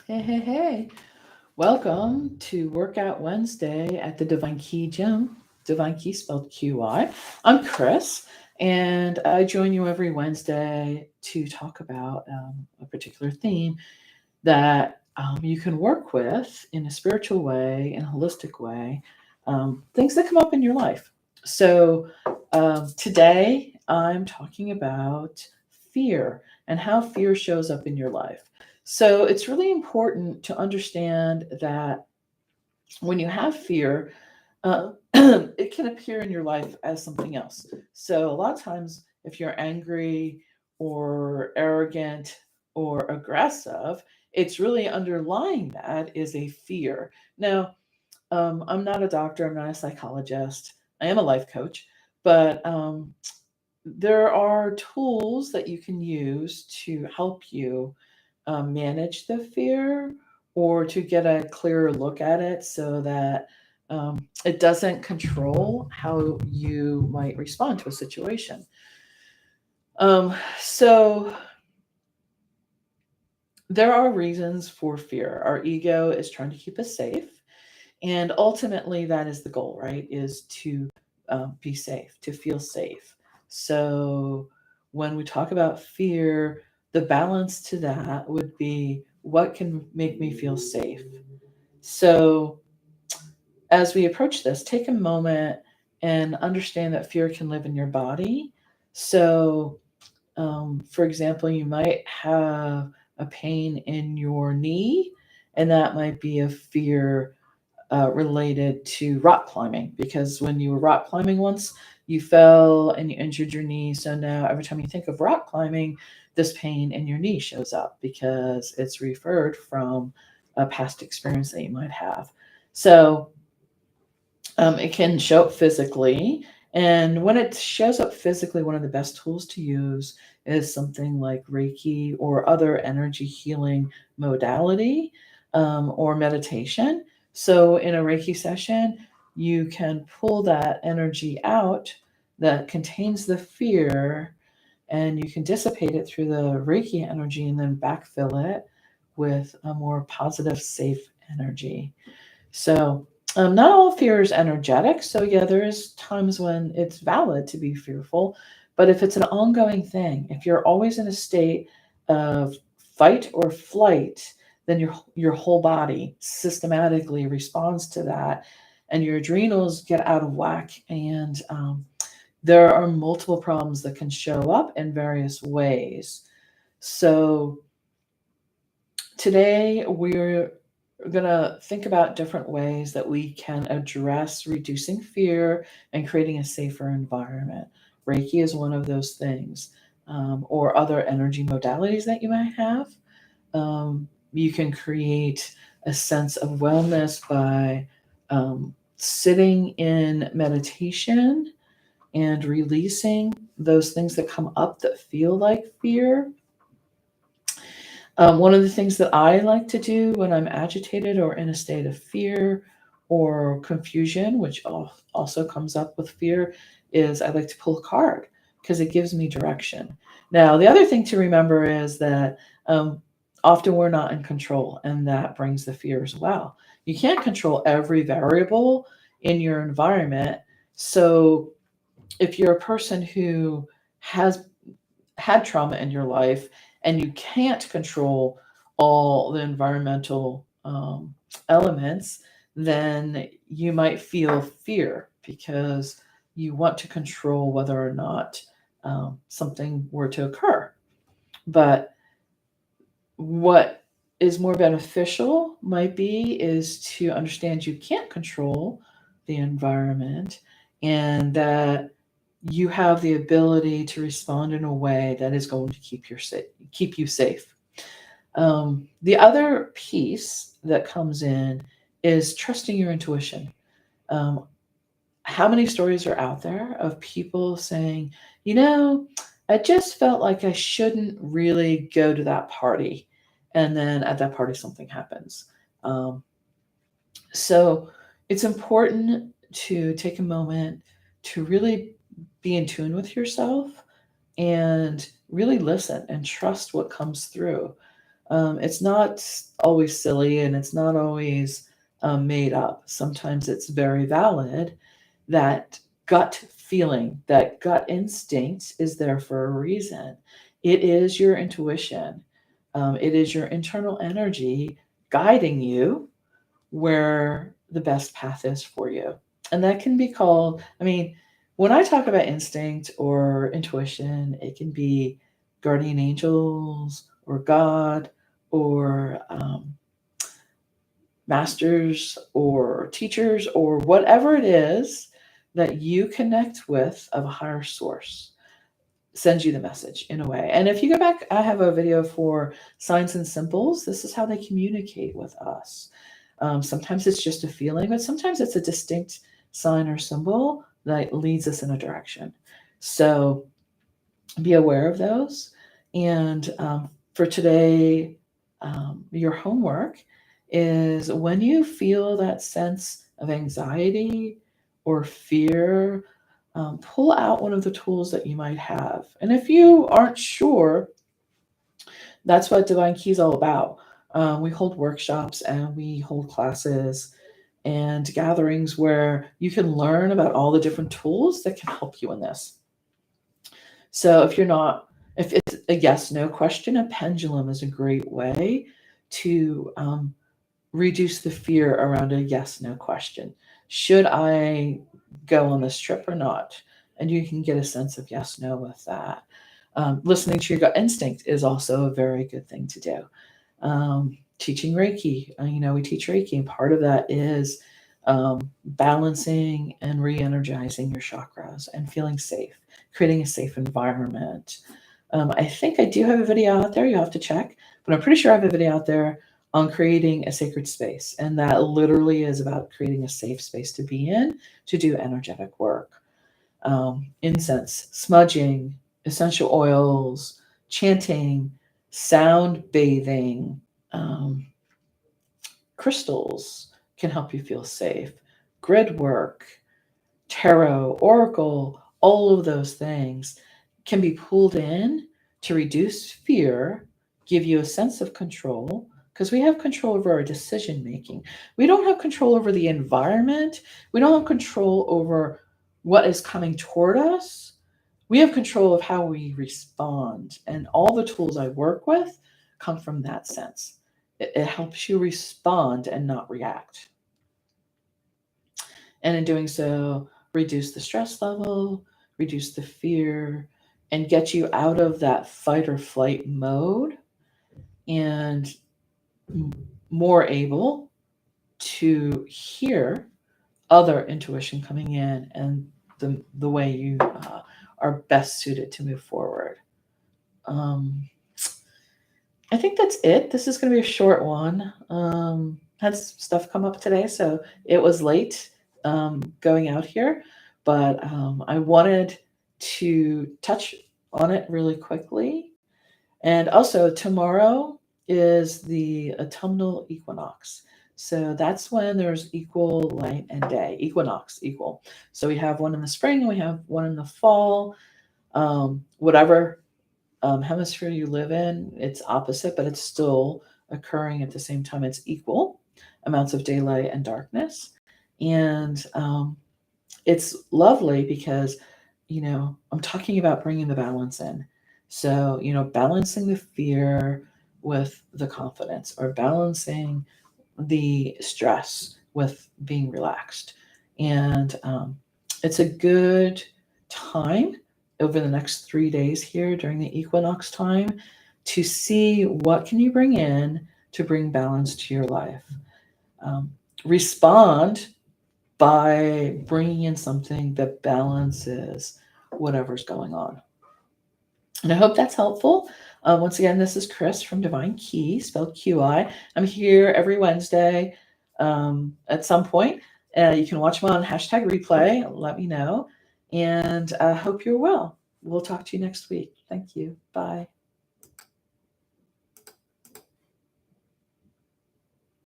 Hey, hey, hey. Welcome to Workout Wednesday at the Divine Key Gym. Divine Key spelled QI. I'm Chris, and I join you every Wednesday to talk about a particular theme that you can work with in a spiritual way, in a holistic way, things that come up in your life. So today I'm talking about fear and how fear shows up in your life. So it's really important to understand that when you have fear, it can appear in your life as something else. So a lot of times, if you're angry or arrogant or aggressive, it's really underlying that is a fear. Now, I'm not a doctor, I'm not a psychologist, I am a life coach, but there are tools that you can use to help you manage the fear or to get a clearer look at it so that it doesn't control how you might respond to a situation. So there are reasons for fear. Our ego is trying to keep us safe. And ultimately, that is the goal, right? Is to be safe, to feel safe. So when we talk about fear, the balance to that would be what can make me feel safe. So as we approach this, take a moment and understand that fear can live in your body. So, for example, you might have a pain in your knee, and that might be a fear related to rock climbing because when you were rock climbing once, you fell and you injured your knee. So now every time you think of rock climbing, this pain in your knee shows up because it's referred from a past experience that you might have. So it can show up physically. And when it shows up physically, one of the best tools to use is something like Reiki or other energy healing modality or meditation. So, in a Reiki session, you can pull that energy out that contains the fear and you can dissipate it through the Reiki energy and then backfill it with a more positive, safe energy. So, not all fear is energetic. So, yeah, there is times when it's valid to be fearful. But if it's an ongoing thing, if you're always in a state of fight or flight, then your whole body systematically responds to that, and your adrenals get out of whack. And there are multiple problems that can show up in various ways. So, today we're going to think about different ways that we can address reducing fear and creating a safer environment. Reiki is one of those things, or other energy modalities that you might have. You can create a sense of wellness by sitting in meditation and releasing those things that come up that feel like fear. One of the things that I like to do when I'm agitated or in a state of fear or confusion, which also comes up with fear, is I like to pull a card because it gives me direction. Now, the other thing to remember is that often we're not in control, and that brings the fear as well. You can't control every variable in your environment. So, if you're a person who has had trauma in your life and you can't control all the environmental elements, then you might feel fear because you want to control whether or not something were to occur. But what is more beneficial might be is to understand you can't control the environment and that you have the ability to respond in a way that is going to keep you safe. The other piece that comes in is trusting your intuition. Um, how many stories are out there of people saying, you know, I just felt like I shouldn't really go to that party. And then at that party, something happens. Um, so it's important to take a moment to really be in tune with yourself and really listen and trust what comes through. It's not always silly and it's not always made up. Sometimes it's very valid. That gut feeling, that gut instinct is there for a reason. It is your intuition, it is your internal energy guiding you where the best path is for you. And that can be called, I mean, when I talk about instinct or intuition, it can be guardian angels or God or masters or teachers or whatever it is that you connect with of a higher source sends you the message in a way. And if you go back, I have a video for signs and symbols. This is how they communicate with us. Sometimes it's just a feeling, but sometimes it's a distinct sign or symbol that leads us in a direction. So be aware of those. And for today, your homework is when you feel that sense of anxiety or fear, pull out one of the tools that you might have. And if you aren't sure, that's what Divine Key is all about. We hold workshops and we hold classes and gatherings where you can learn about all the different tools that can help you in this. So if it's a yes no question, a pendulum is a great way to reduce the fear around a yes no question. Should I go on this trip or not? And you can get a sense of yes no with that. Listening to your gut instinct is also a very good thing to do. Teaching Reiki, we teach Reiki, and part of that is balancing and re-energizing your chakras and feeling safe, creating a safe environment. I think I do have a video out there. You have to check, but I'm pretty sure I have a video out there on creating a sacred space, and that literally is about creating a safe space to be in to do energetic work. Incense, smudging, essential oils, chanting, sound bathing, crystals can help you feel safe. Grid work, tarot, oracle, all of those things can be pulled in to reduce fear, give you a sense of control, because we have control over our decision making. We don't have control over the environment. We don't have control over what is coming toward us. We have control of how we respond. And all the tools I work with come from that sense. It helps you respond and not react. And in doing so, reduce the stress level, reduce the fear, and get you out of that fight or flight mode and more able to hear other intuition coming in and the way you are best suited to move forward. I think that's it. This is going to be a short one. Had stuff come up today, so it was late going out here, but I wanted to touch on it really quickly. And also, tomorrow is the autumnal equinox. So that's when there's equal light and day, equinox, equal. So we have one in the spring and we have one in the fall. Whatever hemisphere you live in, it's opposite, but it's still occurring at the same time. It's equal amounts of daylight and darkness. And it's lovely because, I'm talking about bringing the balance in. So, balancing the fear with the confidence or balancing the stress with being relaxed. And it's a good time over the next 3 days here during the equinox time to see what can you bring in to bring balance to your life. Respond by bringing in something that balances whatever's going on. And I hope that's helpful. Once again, this is Chris from Divine Key, spelled QI. I'm here every Wednesday at some point. You can watch me on #replay. Let me know. And I hope you're well. We'll talk to you next week. Thank you. Bye.